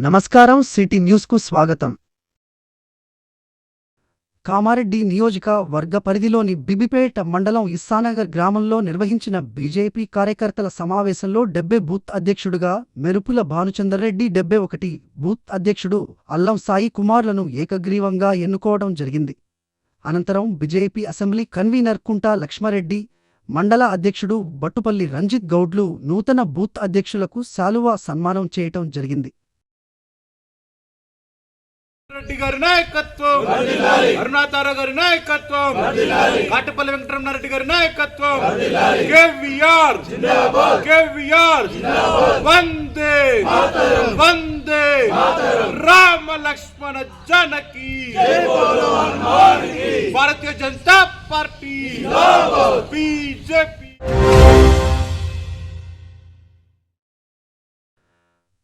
నమస్కారం సిటీ న్యూస్కు స్వాగతం. కామారెడ్డి నియోజకవర్గ పరిధిలోని బిబిపేట మండలం ఇస్సానగర్ గ్రామంలో నిర్వహించిన బీజేపీ కార్యకర్తల సమావేశంలో 70 బూత్ అధ్యక్షుడుగా మెరుపుల భానుచందర్రెడ్డి, 71 బూత్ అధ్యక్షుడు అల్లం సాయి కుమార్లను ఏకగ్రీవంగా ఎన్నుకోవడం జరిగింది. అనంతరం బీజేపీ అసెంబ్లీ కన్వీనర్ కుంటా లక్ష్మారెడ్డి, మండల అధ్యక్షుడు బట్టుపల్లి రంజిత్ గౌడ్లు నూతన బూత్ అధ్యక్షులకు శాలువా సన్మానం చేయటం జరిగింది. రెడ్డి గారి నాయకత్వం, అరుణాతార గారి నాయకత్వం, కాటపల్లి వెంకటరమణారెడ్డి గారి నాయకత్వం, కేవీఆర్ కేవీఆర్ వందే వందే రామ లక్ష్మణ జానకి, భారతీయ జనతా పార్టీ బీజేపీ.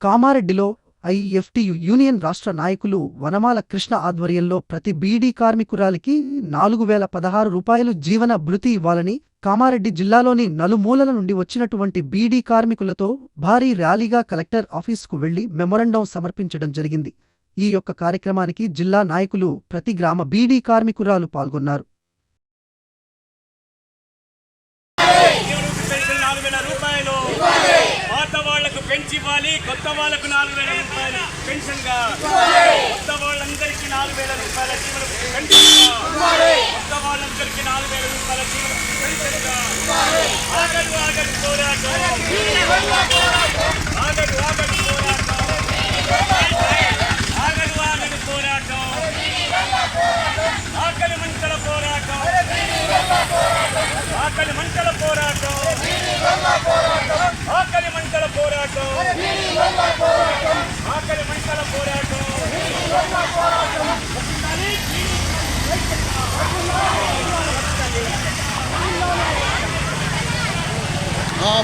కామారెడ్డిలో ఐఎఫ్టియు యూనియన్ రాష్ట్ర నాయకులు వనమాల కృష్ణ ఆధ్వర్యంలో ప్రతి బీడీ కార్మికురాలికి 4016 రూపాయలు జీవన భృతి ఇవ్వాలని కామారెడ్డి జిల్లాలోని నలుమూలల నుండి వచ్చినటువంటి బీడీ కార్మికులతో భారీ ర్యాలీగా కలెక్టర్ ఆఫీసుకు వెళ్లి మెమొరండం సమర్పించడం జరిగింది. ఈ యొక్క కార్యక్రమానికి జిల్లా నాయకులు, ప్రతి గ్రామ బీడీ కార్మికురాలు పాల్గొన్నారు. పెంచివ్వాలి, కొత్త వాళ్ళకు 4000 రూపాయలు పెన్షన్ గా, కొత్త వాళ్ళందరికీ 4000 రూపాయల జీవన పెన్షన్ గా, కొత్త వాళ్ళందరికీ 4000 రూపాయల జీవన పెన్షన్ గా. ఆగడు ఆగడు పోరాటం, ఆగడు ఆగడు పోరాటం, ఆగడు ఆగడు పోరాటం, ఆకలి మంటల పోరాటం, ఆకలి మంటల పోరాటం, ఆకలి మంటల పోరాటం, ఆకలి మంటల పోరాటం.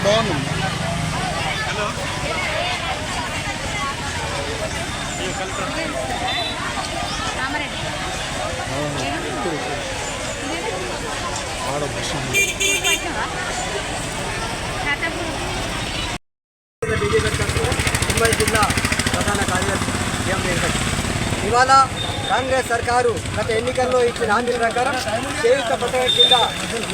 బాగుంది. ఉమ్మడి జిల్లా ప్రధాన కార్యదర్శి ఎం వెంకట్. ఇవాళ కాంగ్రెస్ సర్కారు గత ఎన్నికల్లో ఇచ్చిన హామీల ప్రకారం చేయుత పథకం కింద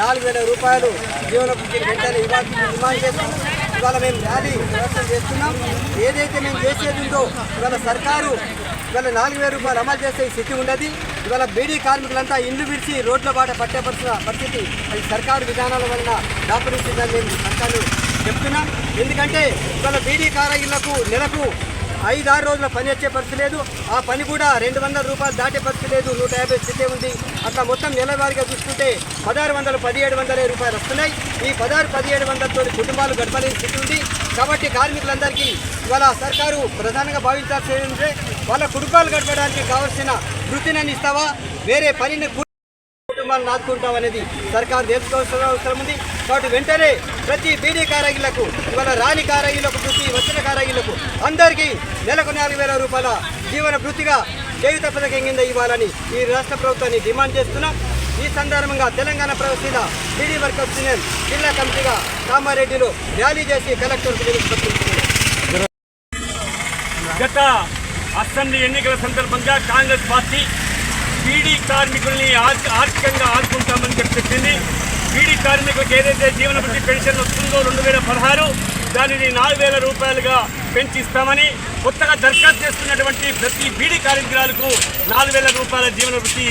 4000 రూపాయలు జీవన భృతిని వెంటనే ఇవ్వాల్సింది డిమాండ్ చేస్తాం. ఇవాళ మేము ర్యాలీ ప్రదర్శన చేస్తున్నాం. ఏదైతే మేము చేసేది ఉందో ఇవాళ సర్కారు ఇవాళ 4000 రూపాయలు అమలు చేసే స్థితి ఉన్నది. ఇవాళ బీడీ కార్మికులంతా ఇండ్లు విడిచి రోడ్ల బాట పట్టేపరిచిన పరిస్థితి అది సర్కారు విధానాల వలన దాపురించిందని మేము సర్కారు చెప్తున్నాం. ఎందుకంటే ఇవాళ బీడీ కార్మికులకు నెలకు 5-6 రోజుల పని వచ్చే పరిస్థితి లేదు. ఆ పని కూడా 200 రూపాయలు దాటే పరిస్థితి లేదు. 150 స్థితి ఉంది. అట్లా మొత్తం నెలవారీగా చూసుకుంటే 1600-1700 రూపాయలు వస్తున్నాయి. ఈ 1600-1700తో కుటుంబాలు గడపలేని స్థితి ఉంది. కాబట్టి కార్మికులందరికీ ఇవాళ సర్కారు ప్రధానంగా భావించాల్సి ఏంటంటే వాళ్ళ కుటుంబాలు గడపడానికి కావాల్సిన వృత్తిని ఇస్తావా, వేరే పనిని కుటుంబాలు నాటుకుంటాం అనేది సర్కారు తెలుసుకోవాల్సిన అవసరం ఉంది. కాబట్టి వెంటనే ప్రతి బీడీ కారాగిలకు ఇవాళ రాని కారాగిలకు వృత్తి, వచ్చిన కారాగిలకు అందరికీ నెలకు 4000 రూపాయల జీవన వృత్తిగా చేయుత పథకం కింద ఇవ్వాలని ఈ రాష్ట్ర ప్రభుత్వాన్ని డిమాండ్ చేస్తున్నాం. ఈ సందర్భంగా తెలంగాణ ప్రగతిశీల బీడీ వర్కర్స్ యూనియన్ జిల్లా కమిటీగా కామారెడ్డిలో ర్యాలీ చేసి కలెక్టర్కు వినతిపత్రం. గత అసెంబ్లీ ఎన్నికల సందర్భంగా కాంగ్రెస్ పార్టీ బీడీ కార్మికుల్ని ఆర్థికంగా ఆదుకుంటామని చెప్పింది. బీడీ కార్మికులకు ఏదైతే జీవన భృతి పెన్షన్ వస్తుందో 2016 దానిని 4000 రూపాయలుగా పెంచిస్తామని, కొత్తగా దరఖాస్తు చేస్తున్నటువంటి ప్రతి బీడీ కార్మికురాలకు 4000 రూపాయల జీవన భృతి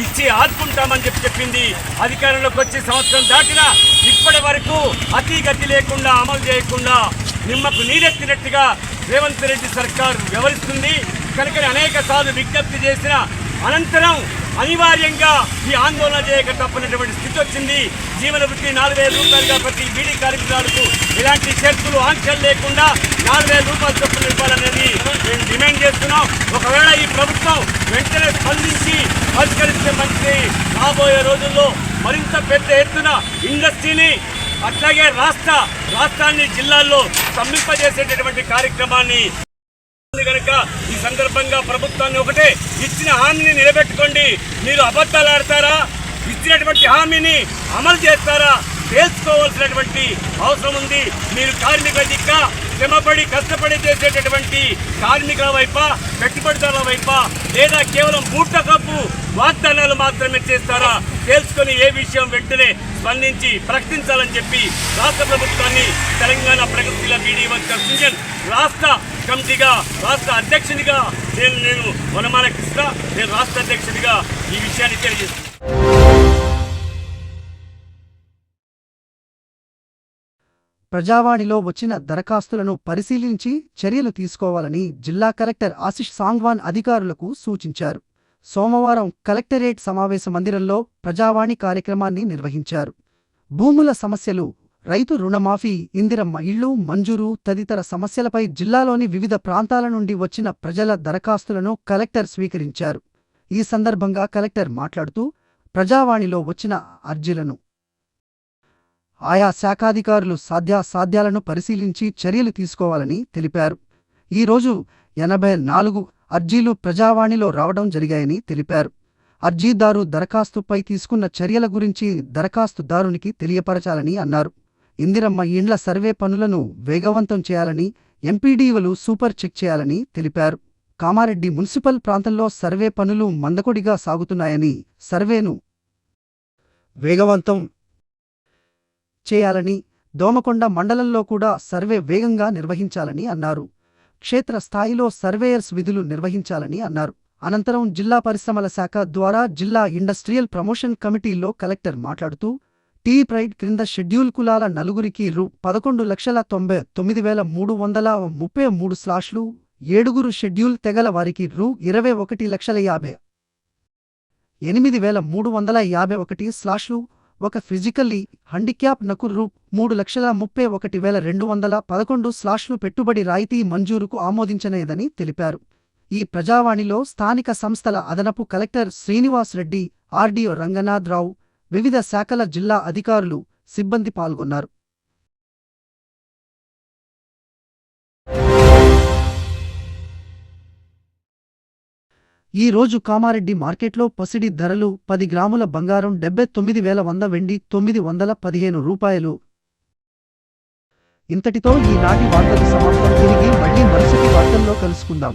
ఇచ్చి ఆదుకుంటామని చెప్పింది. అధికారంలోకి వచ్చి సంవత్సరం దాటినా ఇప్పటి వరకు అతిగతి లేకుండా, అమలు చేయకుండా నిమ్మకు నీరెత్తినట్టుగా రేవంత్ రెడ్డి సర్కార్ వ్యవహరిస్తుంది. కనుక అనేక సార్లు విజ్ఞప్తి చేసిన అనంతరం అనివార్యంగా ఈ ఆందోళన చేయక తప్పనటువంటి స్థితి వచ్చింది. జీవన వృత్తి 4000 రూపాయలుగా ప్రతి బీడీ కార్మికులకు ఇలాంటి షరతులు, ఆంక్షలు లేకుండా 4000 రూపాయలు చొప్పున ఇవ్వాలనేది మేము డిమాండ్ చేస్తున్నాం. ఒకవేళ ఈ ప్రభుత్వం వెంటనే స్పందించి పరిష్కరిస్తే మంచిది. రాబోయే రోజుల్లో మరింత పెద్ద ఎత్తున ఇండస్ట్రీని, అట్లాగే రాష్ట్రాన్ని జిల్లాల్లో స్తంభింపజేసేటటువంటి కార్యక్రమాన్ని కనుక ఈ సందర్భంగా ప్రభుత్వాన్ని ఒకటే, ఇచ్చిన హామీని నిలబెట్టుకోండి. మీరు అబద్ధాలు ఆడతారా, ఇచ్చినటువంటి హామీని అమలు చేస్తారా తెలుసుకోవాల్సినటువంటి అవసరం ఉంది. మీరు కార్మికుల దిక్క శ్రమపడి కష్టపడి చేసేటటువంటి కార్మికుల వైపా, పెట్టుబడిదారుల వైపా, లేదా కేవలం మూట కప్పు వాగ్దానాలు మాత్రమే చేస్తారా తెలుసుకొని ఏ విషయం వెంటనే స్పందించి ప్రకటించాలని చెప్పి రాష్ట్ర ప్రభుత్వాన్ని తెలంగాణ ప్రగతిశీల బీడీ వర్కర్స్ యూనియన్ రాష్ట్ర కమిటీగా, రాష్ట్ర అధ్యక్షునిగా నేను వనమాల కృష్ణ, నేను రాష్ట్ర అధ్యక్షుడిగా ఈ విషయాన్ని తెలియజేస్తున్నాను. ప్రజావాణిలో వచ్చిన దరఖాస్తులను పరిశీలించి చర్యలు తీసుకోవాలని జిల్లా కలెక్టర్ ఆశిష్ సాంగ్వాన్ అధికారులకు సూచించారు. సోమవారం కలెక్టరేట్ సమావేశ మందిరంలో ప్రజావాణి కార్యక్రమాన్ని నిర్వహించారు. భూముల సమస్యలు, రైతు రుణమాఫీ, ఇందిరమ్మ ఇళ్లు మంజూరు తదితర సమస్యలపై జిల్లాలోని వివిధ ప్రాంతాల నుండి వచ్చిన ప్రజల దరఖాస్తులను కలెక్టర్ స్వీకరించారు. ఈ సందర్భంగా కలెక్టర్ మాట్లాడుతూ ప్రజావాణిలో వచ్చిన అర్జీలను ఆయా శాఖాధికారులు సాధ్యాసాధ్యాలను పరిశీలించి చర్యలు తీసుకోవాలని తెలిపారు. ఈరోజు 84 అర్జీలు ప్రజావాణిలో రావడం జరిగాయని తెలిపారు. అర్జీదారు దరఖాస్తుపై తీసుకున్న చర్యల గురించి దరఖాస్తుదారునికి తెలియపరచాలని అన్నారు. ఇందిరమ్మ ఇండ్ల సర్వే పనులను వేగవంతం చేయాలని, ఎంపీడీఓలు సూపర్ చెక్ చేయాలని తెలిపారు. కామారెడ్డి మున్సిపల్ ప్రాంతంలో సర్వే పనులు మందకొడిగా సాగుతున్నాయని, సర్వేను వేగవంతం చేయాలని, దోమకొండ మండలంలో కూడా సర్వే వేగంగా నిర్వహించాలని అన్నారు. క్షేత్ర స్థాయిలో సర్వేయర్స్ విధులు నిర్వహించాలని అన్నారు. అనంతరం జిల్లా పరిశ్రమల శాఖ ద్వారా జిల్లా ఇండస్ట్రియల్ ప్రమోషన్ కమిటీలో కలెక్టర్ మాట్లాడుతూ టీ ప్రైడ్ క్రింద షెడ్యూల్ కులాల నలుగురికి రూ.11,99,333 స్లాష్లు, 7 షెడ్యూల్ తెగల వారికి రూ.21,58,351 స్లాష్లు, ఒక ఫిజికల్లీ హండిక్యాప్ నకు రూ.3,31,211 స్లాష్లు పెట్టుబడి రాయితీ మంజూరుకు ఆమోదించనేదని తెలిపారు. ఈ ప్రజావాణిలో స్థానిక సంస్థల అదనపు కలెక్టర్ శ్రీనివాస్ రెడ్డి, ఆర్డీఓ రంగనాథరావు, వివిధ శాఖల జిల్లా అధికారులు, సిబ్బంది పాల్గొన్నారు. ఈ రోజు కామారెడ్డి మార్కెట్లో పసిడి ధరలు 10 గ్రాముల బంగారం 79,100, వెండి 915 రూపాయలు. ఇంతటితో ఈనాటి వార్తలు సమాప్తం. తిరిగి మళ్ళీ మరుసటి వార్తల్లో కలుసుకుందాం.